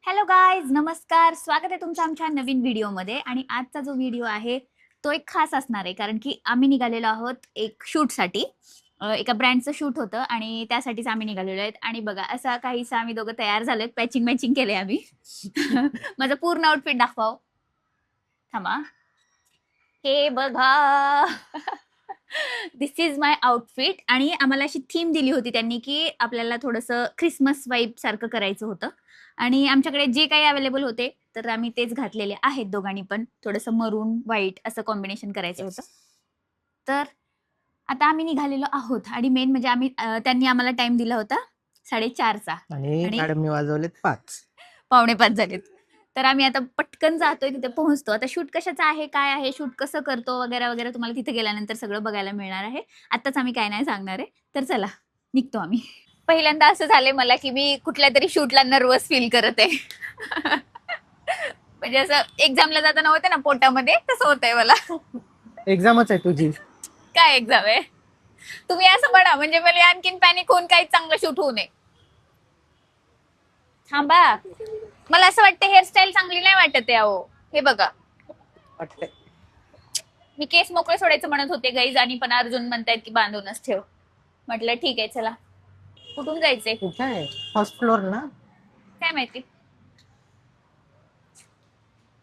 Hello guys, नमस्कार. स्वागत आहे तुमचं आमच्या नवीन व्हिडिओमध्ये. आणि आजचा जो व्हिडिओ आहे तो एक खास असणार आहे, कारण की आम्ही निघालेलो आहोत एक शूटसाठी. एका ब्रँडचं शूट होतं आणि त्यासाठीच आम्ही निघालेलो आहेत. आणि बघा, असा काहीसा आम्ही दोघं तयार झालोय, मॅचिंग मॅचिंग केले आम्ही. माझं पूर्ण आउटफिट दाखवाव, थांबा. हे बघा. दिस इज माय आउटफिट. आणि आम्हाला अशी थीम दिली होती त्यांनी, की आपल्याला थोडंसं ख्रिसमस वाईब सारखं करायचं होतं. आणि आमच्याकडे जे काही अवेलेबल होते तर आम्ही तेच घातलेले आहेत दोघांनी पण. थोडंसं मरून व्हाईट असं कॉम्बिनेशन करायचं होतं. तर आता आम्ही निघालेलो आहोत. आणि मेन म्हणजे त्यांनी आम्हाला टाइम दिला होता 4:30चा आणि आणि मॅडमनी वाजवलेत 5. 4:45 झालेत. तर आम्ही आता पटकन जातोय, तिथे पोहोचतो. आता शूट कशाचं आहे, काय आहे, शूट कसं करतो वगैरे वगैरे तुम्हाला तिथे गेल्यानंतर सगळं बघायला मिळणार आहे. आत्ताच आम्ही काय नाही सांगणार आहे. तर चला, निघतो आम्ही. पहिल्यांदा असं झालंय मला, की मी कुठल्या तरी शूटला नर्वस फील करत आहे. म्हणजे असं एक्झामला जाताना होते ना पोटामध्ये, तसं होतंय मला. एक्झामच आहे तुझी. काय एक्झाम आहे? तुम्ही असं म्हणा, म्हणजे मला आणखीन पॅनिक होऊन काही चांगलं शूट होऊ नये. थांबा, मला असं वाटतं हेअरस्टाईल चांगली नाही वाटत आहे. अहो, हे बघा. वाटतंय. मी केस मोकळे सोडायचं म्हणत होते गाईज, आणि पण अर्जुन म्हणतायत की बांधूनच ठेव. म्हटलं ठीक आहे, चला. कुठून जायचंय कुठे आहे? फर्स्ट फ्लोर ना? काय माहिती,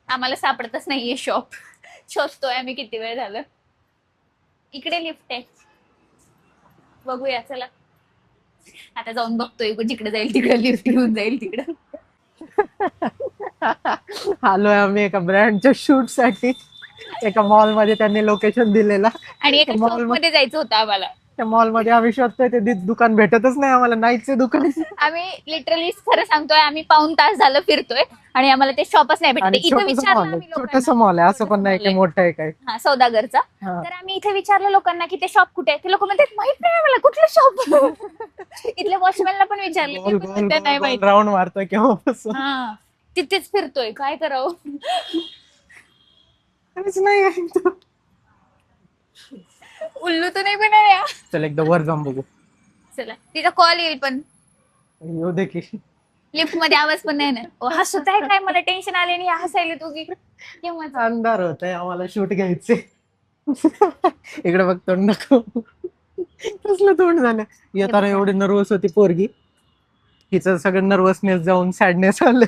आम्हाला सापडतच नाहीये शॉप. शोधतोय आम्ही किती वेळ झालं. इकडे लिफ्ट आहे, बघूया चला. आता जाऊन बघतोय, जिकडे जाईल तिकडे लिफ्ट घेऊन जाईल तिकडं. आलोय आम्ही एका ब्रँडच्या शूट साठी. एका मॉल मध्ये त्यांनी लोकेशन दिलेला. आणि एका शॉप मॉल मध्ये जायचं होतं आम्हाला. त्या मॉल मध्ये आम्ही शोधतोय ते दुकान भेटतच नाही आम्हाला. नाईटचे दुकान. आम्ही लिटरली खरं सांगतोय, आम्ही पाऊण तास झालं फिरतोय आणि आम्हाला ते शॉपच नाही भेटत. आणि इथं छोटस विचारलं मॉल आहे, आम्ही छोटस लोकांना. मॉल आहे, असं पण छोटंसं नाही mall की आहे. मोठं आहे काय. हा, सौदागरचा. हा. तर आम्ही इथे विचारलं लोकांना की ते शॉप कुठे आहे. ते लोक म्हणतात माहित नाही आम्हाला कुठलं शॉप. इथल्या वॉचमॅनला पण विचारलं, ते गोल पण गोल म्हणतात गोल नाही गोल माहिती. राऊंड मारतोय केव्हापासून. हा, तिथेच फिरतोय, काय करावं. काहीच नाही आहे इथं. उल्लू तर नाही बनाया. चल एकदा वर जाऊन बघू. चला, तिचा कॉल येईल पण येऊ दे की. लिफ्ट मध्ये आवाज पण नाही ना. हसत आहे काय, मला टेन्शन आले नाही हसायला तू की केव्हा. अंधार होत आहे, आम्हाला शूट घ्यायचे. इकडे बघ, तोंड नको. कसलं तोंड झालं. येताना एवढी नर्वस होती पोरगी, तिचं सगळं नर्वसनेस जाऊन सॅडनेस आलं.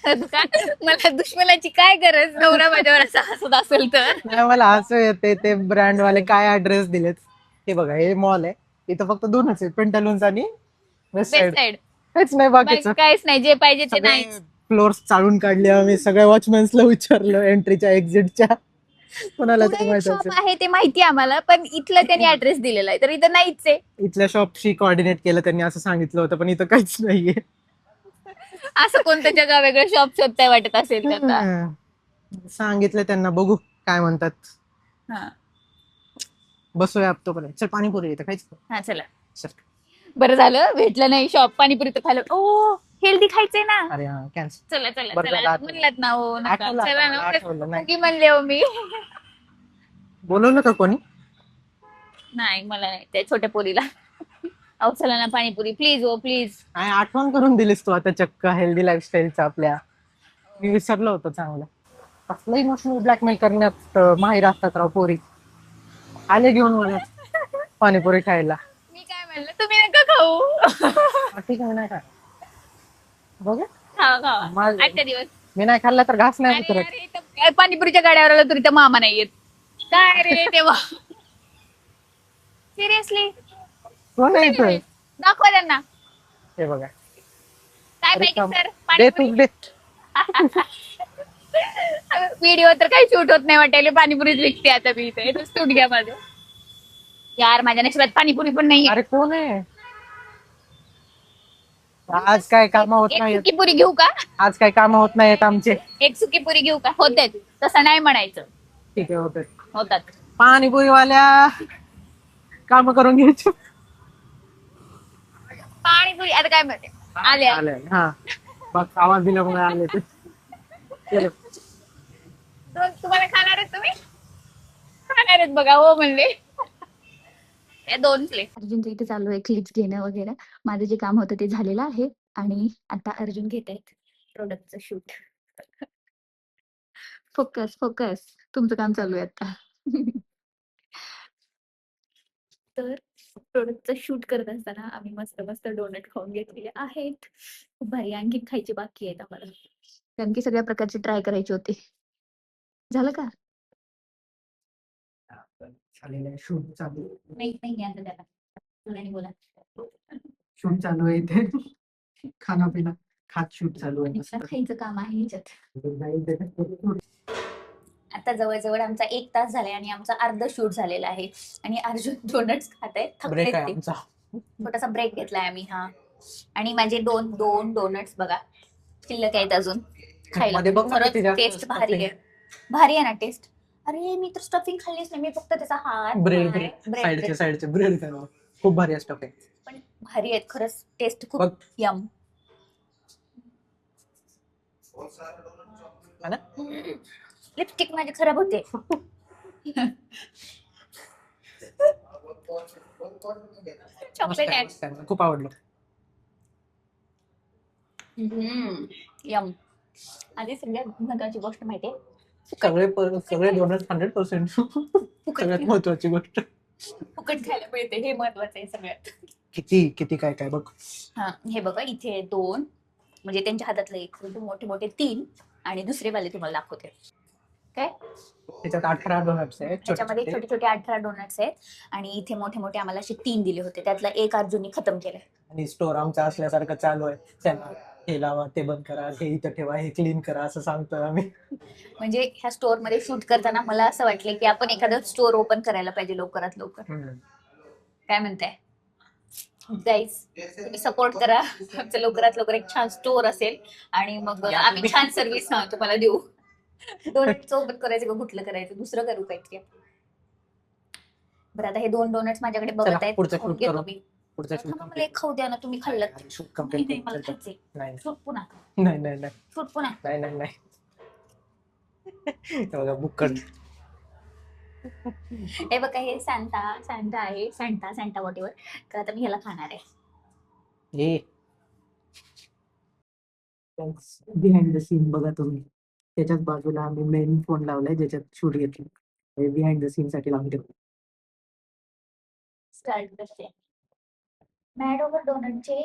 मला दुश्मनाची काय गरज, नवरा माझ्यावर असा हसत असेल तर. नाही, मला असं येते ते ब्रँड वाले काय ऍड्रेस दिलेत. हे बघा, हे मॉल आहे. इथं फक्त दोनच आहेत, पेंटालून्स आणि वेस्ट बेस्ट साइड. साइड. काहीच नाही बाकीचं. काहीच नाही, जे पाहिजे ते सगळे नाहीच. फ्लोर्स चालून काढले आम्ही. सगळ्या वॉचमॅन्सला विचारलं एंट्रीच्या एक्झिटच्या, कोणाला पुढे तरी एक माहित शॉप असेल. आहे ते माहिती आम्हाला, पण इथलं त्यांनी ऍड्रेस दिलेला आहे तर इथं नाहीच आहे. इथल्या शॉपशी कोऑर्डिनेट केलं त्यांनी, असं सांगितलं होतं, पण इथं काहीच नाहीये. असं कोणतं जगा वेगळं शॉप शोधताय वाटत असेल तर आता. सांगितलं त्यांना, बघू काय म्हणतात. हा बसूया आप तोपर्यंत. चल, पाणीपुरी येतं काहीच. हा, चला. चल. बरं झालं भेटलं नाही शॉप. पाणीपुरी तर खायला, ओ हेल्दी खायचंय ना. अरे हा, कॅन्सल. चला चला बरं झालं चला, आठवलं. म्हणलात ना हो नका. आठवलं आता चला मला, ना, आठवलं नाही. मुगी म्हणले हो मी. बोलवलं का कोणी? नाही, मला नाही, त्या छोट्या पोरीला. अहो चला ना, पाणीपुरी प्लीज, ओ प्लीज. काय आठवण करून दिलीस तू आता चक्क हेल्दी लाईफस्टाईलचं आपल्या. मी विसरलो होतो चांगलं. कसलं इमोशनल ब्लॅकमेल करण्यात माहीर असतात राव पोरी. आले घेऊन मला पाणीपुरी खायला. मी काय म्हणलं, तुम्ही नका खाऊ. ठीक आहे, नाही काय बघ. खावा खावा, माझं- आजच्या दिवस. मी नाही खाल्ला तर घास नाही अरे उतरत. अरे, इथं पाणीपुरीच्या गाड्यावर आलं तरी त्या मामा नाही येत. काय रे तेव्हा. सिरियसली कोण आहे इथं? दाखवा त्यांना. हे बघा. काय अरे पाहिजे सर, दे तू पाणीपुरी. दे. व्हिडिओ तर काही शूट होत नाही वाटायला, पाणीपुरीच विकते आता मी इथे. शूट घ्या माझं. यार, माझ्या नशिबात पाणीपुरी पण नाही. अरे कोण आहे? आज काय काम होत एक नाही. सुकी पुरी घेऊ का? आज काय काम होत नाहीत आमचे. एक सुकी पुरी घेऊ का? होते, तसं नाही म्हणायचं. ठीक आहे, होत. होतात. पाणीपुरी वाल्या काम करून घ्यायचे. पाणीपुरी आता काय म्हणते, आले आले. हा, बघ आवाज दिल्यामुळे आले ते. चलो. तुम्हाला खाणार आहेत, तुम्ही खाणार आहेत बघा, हो म्हणले. दोन प्लेट. अर्जुनचं इथे चालू आहे क्लिप्स घेणं वगैरे. माझं जे काम होतं ते झालेलं आहे आणि आता अर्जुन घेत आहेत. प्रोडक्टचं शूट. फोकस फोकस, तुमचं काम चालू आहे आता. तर प्रोडक्टचं शूट करत असताना आम्ही मस्त मस्त डोनट खाऊन घेतलेले आहेत. खूप भारी, आणखी खायचे बाकी आहेत आम्हाला, कारण की सगळ्या प्रकारचे ट्राय करायचे होते. झालं का? शूट चालू नाही नाही आता त्याला थोड्याने बोला. शूट चालू आहे इथे. खाना पिना खात शूट चालू आहे. नुसतं खायचं काम आहे ह्याच्यात. मस्त. आता जवळ आमचा 1 तास झालाय आणि आमचा अर्ध शूट झालेला आहे आणि अर्जुन डोनट्स खात आहे. थकलेत ब्रेक आहे ते. आमचा. छोटासा ब्रेक घेतलाय आम्ही. हा, आणि माझे दोन डोनट्स बघा शिल्लक आहेत अजून खायला. मध्ये बघ ना खरंच किती जास्त टेस्ट भारी stuffing. आहे. भारी आहे ना टेस्ट. अरे मी तर स्टफिंग खाल्लीच नाही, मी फक्त त्याचा हात, ब्रेड पाय, ब्रेड bread साईडचे ब्रेड खूप भारी असतं ते. पण भारी आहेत खरंच, टेस्ट खूप बघ. यम. है ना? लिपस्टिक माझी खराब होते. मस्त चॉकलेट आहे, आहे. मस्त आहे. खूप आवडलं. यम. आधी सगळ्यात महत्वाची गोष्ट माहितीये, सगळे डोनट्स 100%. सगळ्यात महत्वाची गोष्ट. फुकट खायला मिळते, हे महत्वाचं आहे सगळ्यात. किती काय काय बघ. हा, हे बघा इथे 2, म्हणजे त्यांच्या हातातले 1, मोठे मोठे 3 आणि दुसरे वाले तुम्हाला दाखवते. काय त्याच्यात 18 डोनट्स आहेत. त्याच्यामध्ये छोटे छोटे 18 डोनट्स आहेत आणि इथे मोठे मोठे आम्हाला असे 3 दिले होते, त्यातला एक अर्जुनने खतम केलाय. आणि स्टोर आमचा असल्यासारखं चालू आहे. चला हे लावा, ते बंद करा, हे इथं ठेवा, हे क्लीन करा, असं सांगतोय आम्ही. म्हणजे ह्या स्टोर मध्ये शूट करताना मला असं वाटलं की आपण एखादं स्टोर ओपन करायला पाहिजे लवकरात लवकर. काय म्हणताय गाईज, तुम्ही सपोर्ट करा. आमचं लवकरात लवकर एक छान स्टोर असेल आणि मग आम्ही छान सर्व्हिस तुम्हाला देऊ. डोनट्स ओपन करायचं का कुठलं करायचं, दुसरं करू काहीतरी. बरं, आता हे 2 डोनट्स माझ्याकडे बघत चला, आहेत. पुढचं खाऊन shoot घेतो करू. मी. पुढचा थांबा, मला एक खाऊ द्या ना, तुम्ही खाल्लं. शूट नाही कंप्लीट नाही, मला खायचंय. नाही शूट पुन्हा, नाही नाही नाही शूट पुन्हा. नाही नाही नाही. हे बघा बुक्कड. हे बघा, हे सांता आहे, सांता वॉट एव्हर. तर आता मी ह्याला खाणार आहे. हे बिहाइंड द सीन बघा तुम्ही. त्याच्याच बाजूला आम्ही मेन फोन लावलाय ज्याच्यात शूट घेतलं. हे बिहाइंड द सीन साठी लावून ठेवलं. स्टार्ट करते. मॅड ओव्हर डोनटचे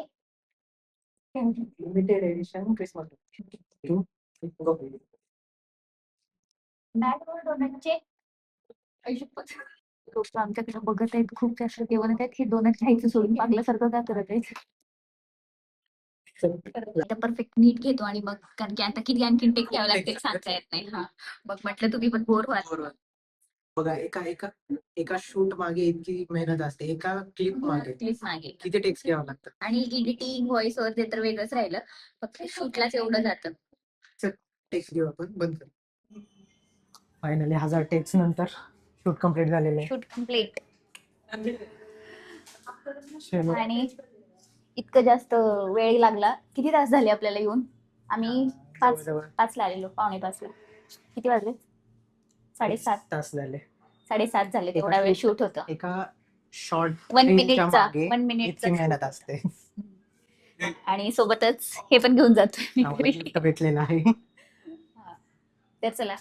limited edition Christmas. Mad Over डोनटचे लोक आमच्याकडे बघत आहेत, खूप जास्त जेवण आहेत. हे डोनट खायचं सोडून पागल्यासारखं का करत आहेत. आता परफेक्ट नीट घेतो आणि मग, कारण की आता किती आणखीन टेक घ्यावं लागते सांगता येत नाही. हा, मग म्हटलं तुम्ही पण बोर व्हाल. बघा, एका शूट मागे इतकी मेहनत असते. एका क्लिप मागे प्लीज मागे किती टेक्स घ्यावं लागतं. आणि एडिटिंग, व्हॉइस ओव्हर ते तर वेगळंच राहिलं, फक्त शूटलाच एवढं जातं. टेक्स घेऊ आपण, बंद कर. फायनली 1000 टेक्स नंतर शूट कंप्लीट झालेलं आहे. Shoot complete. चलो. आणि इतकं जास्त वेळ लागला. किती तास झाले आपल्याला येऊन? आम्ही जवळजवळ 5ला आलेलो, 5:45ला. किती वाजले? 7:30 तास झाले. 7:30 झाले. तेवढा वेळ शूट होतं. एका शॉर्ट 1 मिनिटचा मेहनत असते. आणि सोबतच हे पण घेऊन जातो भेटलेला आहे. तर चला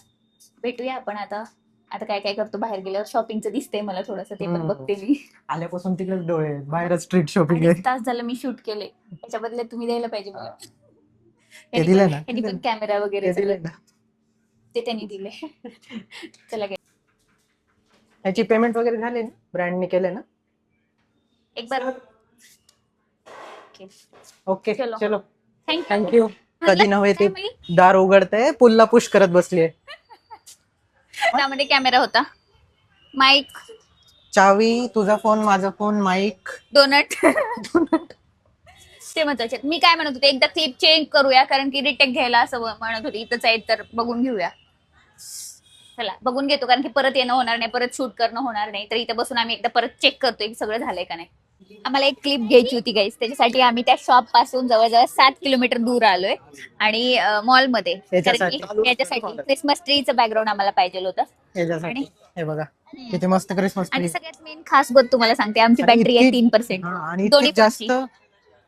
भेटूया आपण आता. आता काय काय करतो बाहेर गेल्यावर. शॉपिंगचं दिसतंय मला थोडंसं, ते पण बघते मी. आल्यापासून तिकडेच डोळे आहेत. बाहेरच स्ट्रीट शॉपिंग 2.5 आहे. तास झालं मी शूट केले, त्याच्या बदल्यात तुम्ही द्यायला पाहिजे मला. ते दिलंय ना. त्यांनी पण कॅमेरा वगैरे ते दिलंय ना. ते त्यांनी दिले. चला याची पेमेंट वगैरे झाली ना, ब्रँडने केले ना. एक बार. ओके चलो. चलो, थँक्यू. थँक्यू. कधी नव्हे ते दार उघडते, पुल्ला पुश करत बसलीये. त्यामध्ये कॅमेरा होता, माईक, चावी, तुझा फोन, माझा फोन, माईक, डोनट. ते महत्वाचे. मी काय म्हणत होते, एकदा क्लिप चेंज करूया, कारण की रिटेक घ्यायला असं म्हणत होते. इथंच आहे तर बघून घेऊया. चला बघून घेतो, कारण की परत येणं होणार नाही, परत शूट करणं होणार नाही. तर इथं बसून आम्ही एकदा परत चेक करतोय की सगळं झालंय का नाही. आम्हाला एक क्लिप घ्यायची होती गाईस, त्याच्यासाठी आम्ही त्या शॉप पासून जवळजवळ 7 किलोमीटर दूर आलोय आणि मॉलमध्ये, कारण की याच्यासाठी क्रिसमस ट्रीचं बॅकग्राऊंड आम्हाला पाहिजे होतं. याच्यासाठी हे बघा किती मस्त क्रिसमस आणि ट्री. सगळ्यात मेन खास गोष्ट तुम्हाला सांगते, आमची बॅटरी आहे 3%. आणि इतकी जास्त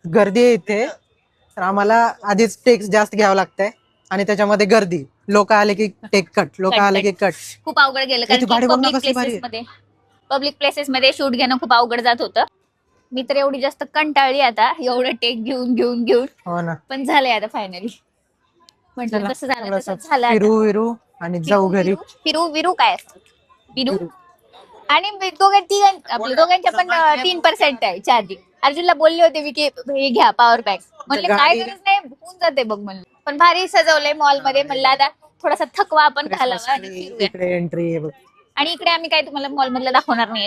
गर्दी आहे इथे. तर आम्हाला आधीच टेक्स जास्त घ्यावं लागतंय आणि त्याच्यामध्ये गर्दी. लोक आले की टेक कट, लोक आले की कट. खूप अवघड गेलं कारण गाडी की बघ ना पब्लिक कसली भारी प्लेसेस मध्ये शूट घेणं खूप अवघड जात होतं. मी तर एवढी जास्त कंटाळली आता एवढं टेक घेऊन घेऊन घेऊन, हो ना. पण झालंय आता फायनली. म्हटलं चला, कसं झालं थोडंसं तसं झालं आता. फिरू विरू आणि जाऊ घरी. फिरू विरू काय असतं विरू. आणि आपल्या दोघांच्या पण 3% आहे चार्जिंग. अर्जुनला बोलले होते मी की हे घ्या पॉवर बँक, म्हणले काय गरज नाही होऊन जाते बघ म्हणलं. पण भारी सजवलंय मॉल मध्ये, म्हणलं आता थोडासा थकवा आपण घालावा आणि फिरूया. इकडे एंट्री आहे बघ. आणि इकडे आम्ही काय तुम्हाला मॉल मधलं दाखवणार नाही.